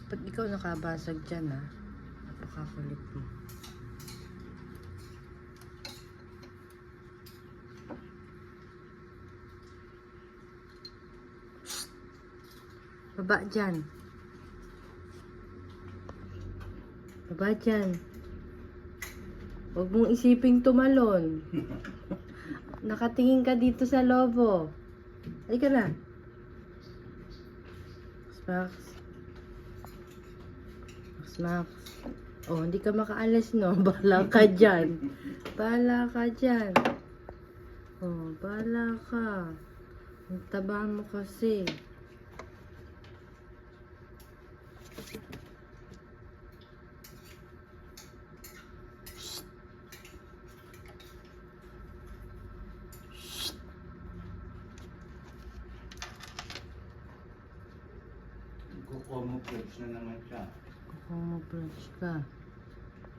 Ba't ikaw nakabasag dyan, ha? Napakakulit mo. Baba dyan. Baba dyan. Huwag mong isiping tumalon. Nakatingin ka dito sa lobo. Halika na. Max. Max. Oh, hindi ka makaalis, no? Bahala ka dyan. Bahala ka dyan. Oh, bahala ka. Ang taba mo kasi. Kukuha mo fridge na naman siya. Kukuha mo brush ka.